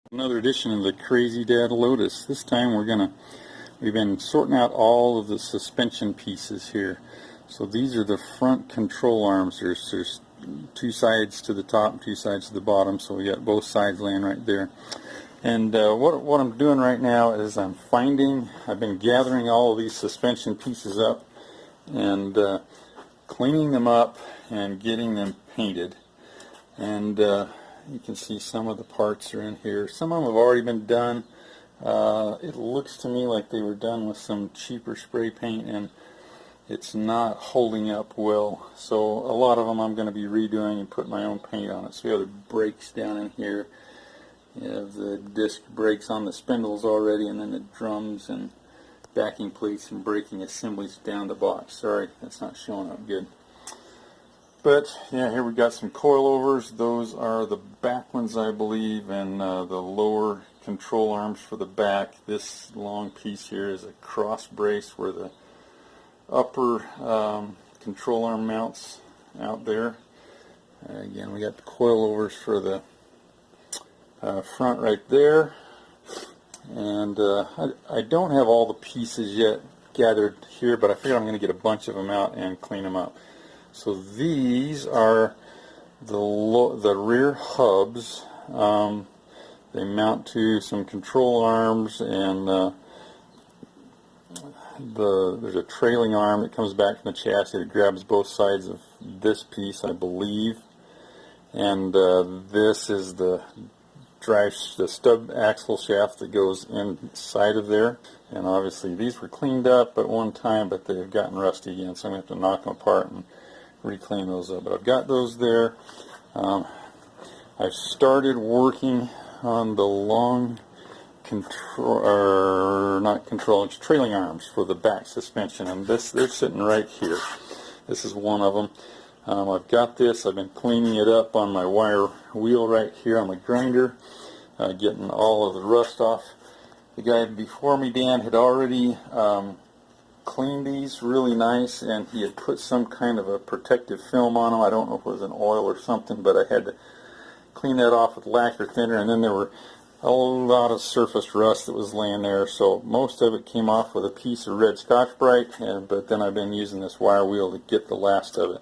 Another edition of the Crazy Dad Lotus. This time we've been sorting out all of the suspension pieces here. So these are the front control arms. There's two sides to the top and two sides to the bottom, so we got both sides laying right there. And what I'm doing right now is I've been gathering all of these suspension pieces up and cleaning them up and getting them painted. And you can see some of the parts are in here. Some of them have already been done. It looks to me like they were done with some cheaper spray paint, and it's not holding up well. So a lot of them I'm going to be redoing and put my own paint on it. So we have the brakes down in here. You have the disc brakes on the spindles already, and then the drums and backing plates and braking assemblies down the box. Sorry, that's not showing up good. But yeah, here we got some coilovers. Those are the back ones, I believe, and the lower control arms for the back. This long piece here is a cross brace where the upper control arm mounts out there. Again, we got the coilovers for the front right there. And I don't have all the pieces yet gathered here, but I figure I'm going to get a bunch of them out and clean them up. So these are the rear hubs. They mount to some control arms, and there's a trailing arm that comes back from the chassis that grabs both sides of this piece, I believe. And this is the stub axle shaft that goes inside of there. And obviously these were cleaned up at one time, but they've gotten rusty again, so I'm going to have to knock them apart and reclean those up. But I've got those there. I've started working on the long trailing arms for the back suspension, and they're sitting right here. This is one of them. I've got this. I've been cleaning it up on my wire wheel right here on the grinder, getting all of the rust off. The guy before me, Dan, had already cleaned these really nice, and he had put some kind of a protective film on them. I don't know if it was an oil or something, but I had to clean that off with lacquer thinner, and then there were a lot of surface rust that was laying there, so most of it came off with a piece of red Scotch-Brite, but then I've been using this wire wheel to get the last of it.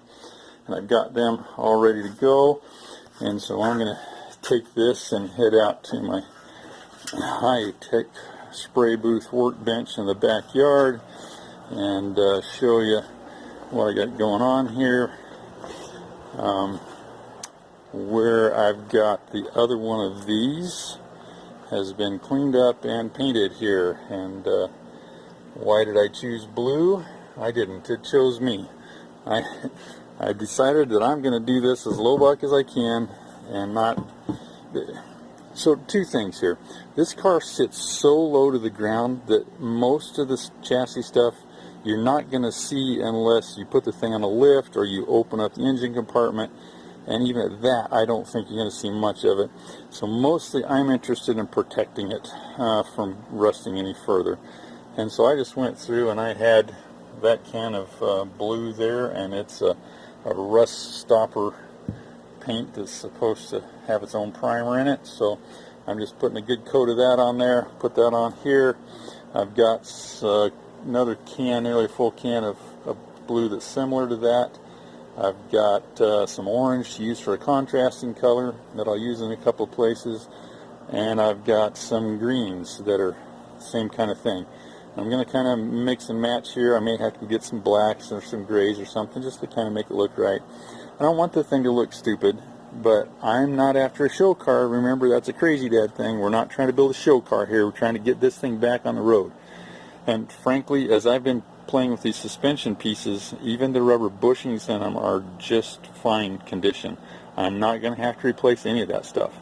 And I've got them all ready to go, and so I'm going to take this and head out to my high-tech spray booth workbench in the backyard and show you what I got going on here, where I've got the other one of these has been cleaned up and painted here. And why did I choose blue? I didn't. It chose me. I decided that I'm going to do this as low buck as I can and not... So two things here. This car sits so low to the ground that most of this chassis stuff you're not going to see unless you put the thing on a lift or you open up the engine compartment, and even at that I don't think you're going to see much of it. So mostly I'm interested in protecting it from rusting any further. And so I just went through and I had that can of blue there, and it's a rust stopper paint that's supposed to have its own primer in it. So I'm just putting a good coat of that on there, put that on here. I've got another can, nearly a full can of blue that's similar to that. I've got some orange to use for a contrasting color that I'll use in a couple of places, and I've got some greens that are the same kind of thing. I'm going to kind of mix and match here. I may have to get some blacks or some grays or something just to kind of make it look right. I don't want the thing to look stupid, but I'm not after a show car. Remember, that's a Crazy Dad thing. We're not trying to build a show car here. We're trying to get this thing back on the road. And frankly, as I've been playing with these suspension pieces, even the rubber bushings in them are just fine condition. I'm not going to have to replace any of that stuff.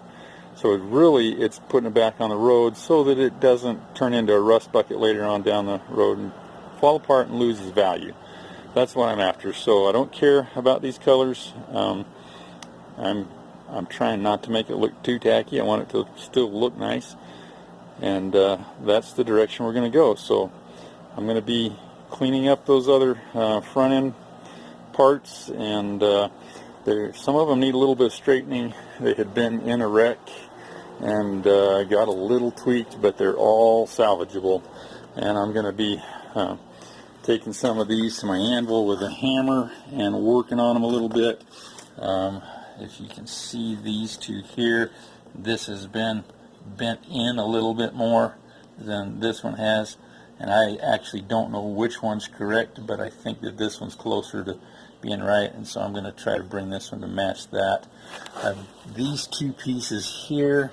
So it's putting it back on the road so that it doesn't turn into a rust bucket later on down the road and fall apart and lose its value. That's what I'm after. So I don't care about these colors. I'm trying not to make it look too tacky. I want it to still look nice, and that's the direction we're going to go. So I'm going to be cleaning up those other front end parts, and some of them need a little bit of straightening. They had been in a wreck, and I got a little tweaked, but they're all salvageable. And I'm going to be taking some of these to my anvil with a hammer and working on them a little bit. If you can see these two here, this has been bent in a little bit more than this one has, and I actually don't know which one's correct, but I think that this one's closer to being right, and so I'm going to try to bring this one to match that. These two pieces here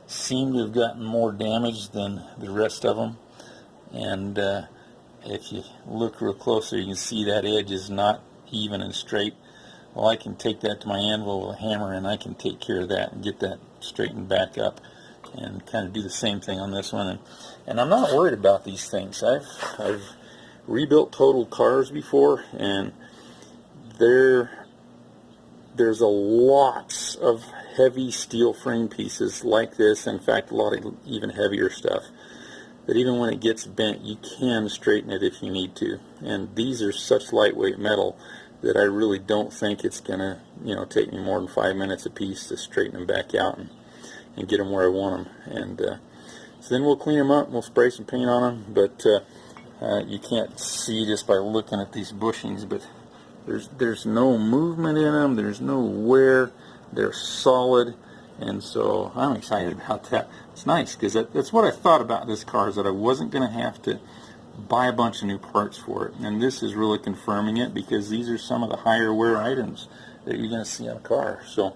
seem to have gotten more damage than the rest of them, and if you look real closer, you can see that edge is not even and straight. Well, I can take that to my anvil with a hammer, and I can take care of that and get that straightened back up, and kind of do the same thing on this one. And I'm not worried about these things. I've rebuilt total cars before, and there's a lot of heavy steel frame pieces like this. In fact, a lot of even heavier stuff, that even when it gets bent, you can straighten it if you need to. And these are such lightweight metal that I really don't think it's gonna, take me more than 5 minutes a piece to straighten them back out and get them where I want them. And so then we'll clean them up, and we'll spray some paint on them. But you can't see just by looking at these bushings, but there's no movement in them, there's no wear, they're solid, and so I'm excited about that. It's nice, because that's what I thought about this car, is that I wasn't going to have to buy a bunch of new parts for it, and this is really confirming it, because these are some of the higher wear items that you're going to see on a car. So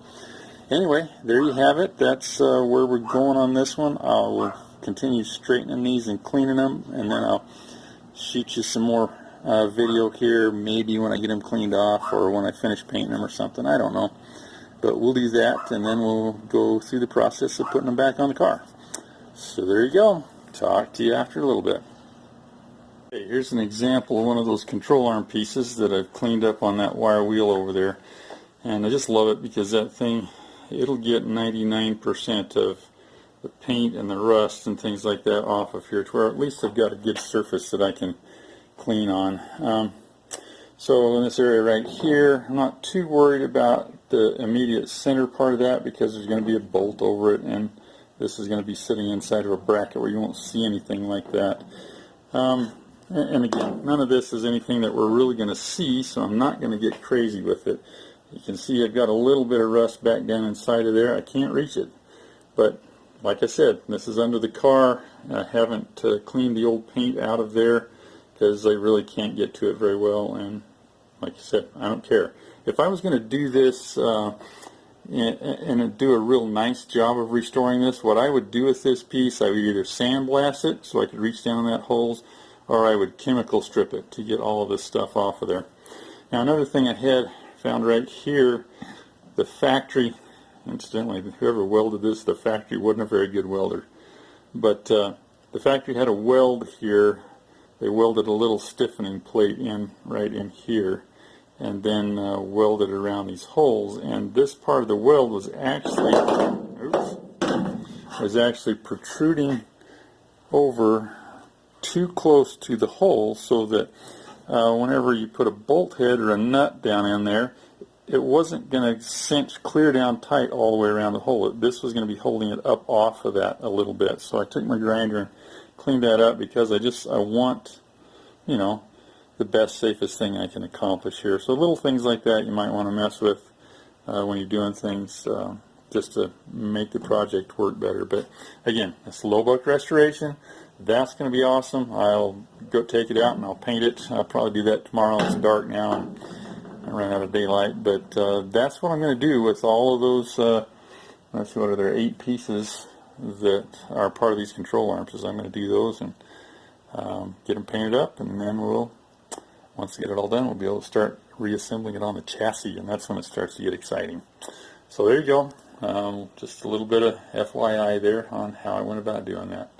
anyway, there you have it. That's where we're going on this one. I'll continue straightening these and cleaning them, and then I'll shoot you some more video here, maybe when I get them cleaned off, or when I finish painting them or something. I don't know, but we'll do that, and then we'll go through the process of putting them back on the car. So there you go. Talk to you after a little bit. Okay, here's an example of one of those control arm pieces that I've cleaned up on that wire wheel over there, and I just love it, because that thing, it'll get 99% of the paint and the rust and things like that off of here, to where at least I've got a good surface that I can clean on. So in this area right here, I'm not too worried about the immediate center part of that, because there's going to be a bolt over it, and this is going to be sitting inside of a bracket where you won't see anything like that. And again, none of this is anything that we're really going to see, so I'm not going to get crazy with it. You can see I've got a little bit of rust back down inside of there. I can't reach it, but like I said, this is under the car. I haven't cleaned the old paint out of there, because I really can't get to it very well, and like I said, I don't care. If I was going to do this and do a real nice job of restoring this, what I would do with this piece, I would either sandblast it so I could reach down in that holes, or I would chemical strip it to get all of this stuff off of there. Now another thing I had found right here, the factory, incidentally, whoever welded this, the factory wasn't a very good welder, but the factory had a weld here. They welded a little stiffening plate in right in here, and then welded around these holes. And this part of the weld was actually protruding over too close to the hole, so that whenever you put a bolt head or a nut down in there, it wasn't going to cinch clear down tight all the way around the hole. This was going to be holding it up off of that a little bit. So I took my grinder and cleaned that up, because I want, the best, safest thing I can accomplish here. So little things like that you might want to mess with when you're doing things, just to make the project work better. But again, it's low buck restoration. That's going to be awesome. I'll go take it out and I'll paint it. I'll probably do that tomorrow. It's dark now and I ran out of daylight. But that's what I'm going to do with all of those, let's see, what are there, 8 pieces that are part of these control arms. Is I'm going to do those and get them painted up, and then once we get it all done, we'll be able to start reassembling it on the chassis, and that's when it starts to get exciting. So there you go. Just a little bit of FYI there on how I went about doing that.